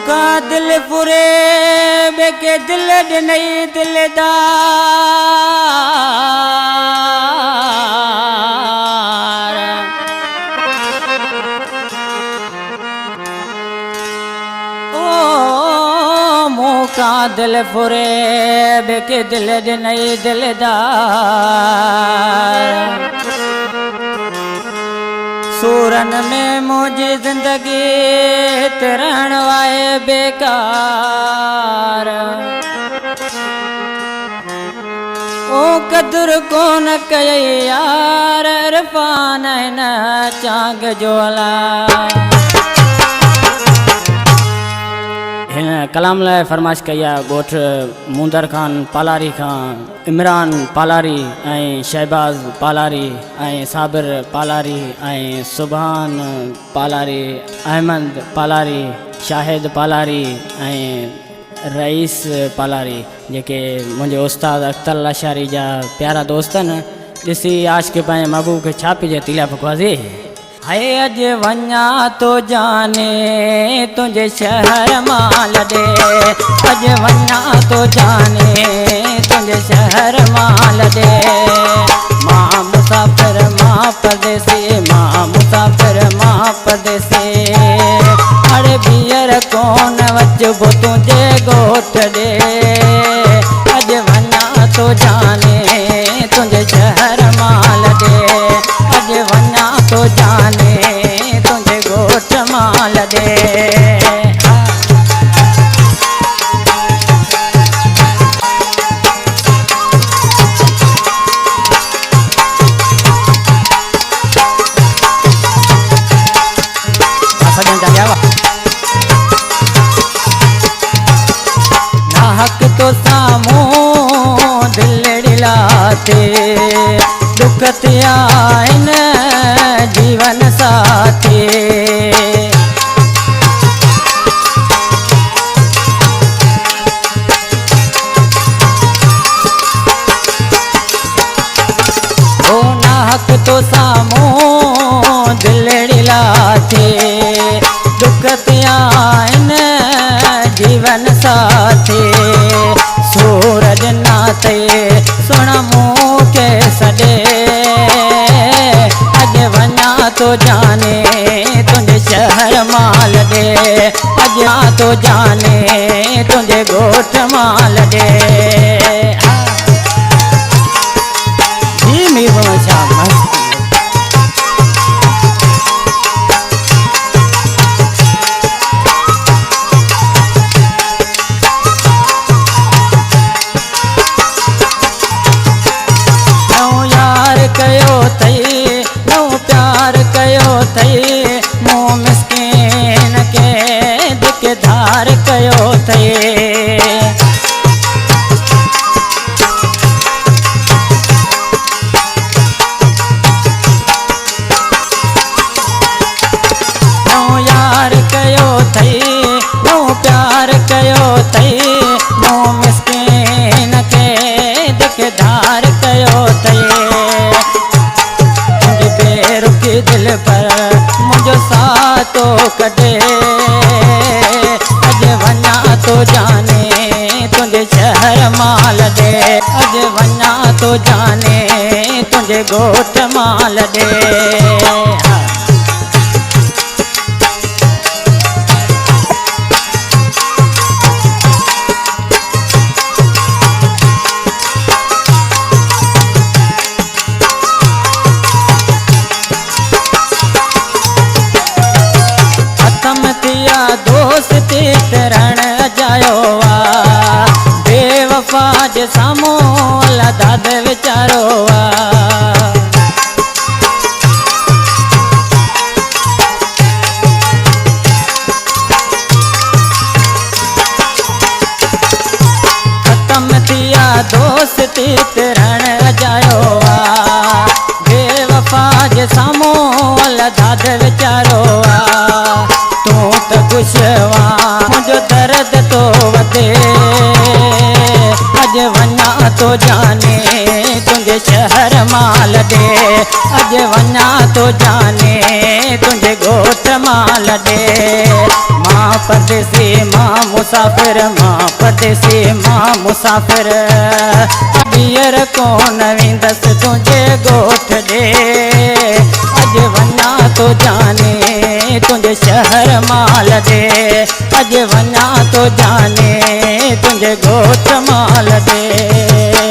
मौका दिल फुरे बेके दिल नहीं दिलदार ओ मौका दिल फुरे बेके दिल नहीं दिलदार सूरन में मुझे जिंदगी तरण वाए बेकार ओ कदर को न कये यार इरफान न चांग जोला कलाम लाए फरमाइश कया गोठ मुंदर खान पालारी खान इमरान पालारी शहबाज पालारी साबिर पालारी सुभान पालारी अहमद पालारी शाहिद पालारी रईस पालारी जेके मुझे उस्ताद अख्तर लाशारी जा प्यारा दोस्तन जिसी आज के पाए महबूब के छापी जे तिला फकवाजी हाय अज वन्या तो जाने तुझे शहर माल दे अज वन्या तो जाने तुझे शहर माल दे माँ मुसाफिर माँ परदेसी माँ मुसाफिर माँ परदेसी अरे बियर कौन वजबो तुझे गोठ दे अज वन्या तो जाने तुझे शहर माल दे अज वन्या तो जाने तुझे गोठ माल दे नाहक तो सामू दिल डिलाते दुखतिया जीवन साथी ओ नाहक तो सामू दिल डिलाते दुखतिया जीवन साथी सूरज नाते सुन मुँह के सडे अज वन्या तो जाने तुझे शहर माल दे अज तो जाने तुझे गोठ माल दे जी मीर कयो थई नो प्यार कयो थई मो मिस्किन के दिकदार कयो थई नो यार कयो थई नो प्यार कयो थई मो मिस्किन के दिकदार कयो थई दिल पर मुझो सातो कटे अज वन्या तो जाने तुझे शहर माल दे अज वन्या तो जाने तुझे गोठ माल दे दोस्ती तरण जायो वा बेवफा जे सामो लदाद विचारो वा खत्म थिया दोस्ती तरण जायो वा बेवफा जे सामो लदाद विचारो वा तू तो गुशवा मुझो दर्द तो वदे अज वन्या तो जाने तुझे शहर माल दे अज वन्या तो जाने तुझे गोठ माल माल दे। मां परदेसी मां मुसाफिर, मां परदेसी मां मुसाफिर, ॿीहर कोन वेंदसि तुंहिंजे ॻोठ ॾे। अॼु वञा तो जाने तुंहिंजे शहर माल दे, अॼु वञा तो जाने तुंहिंजे ॻोठ माल दे।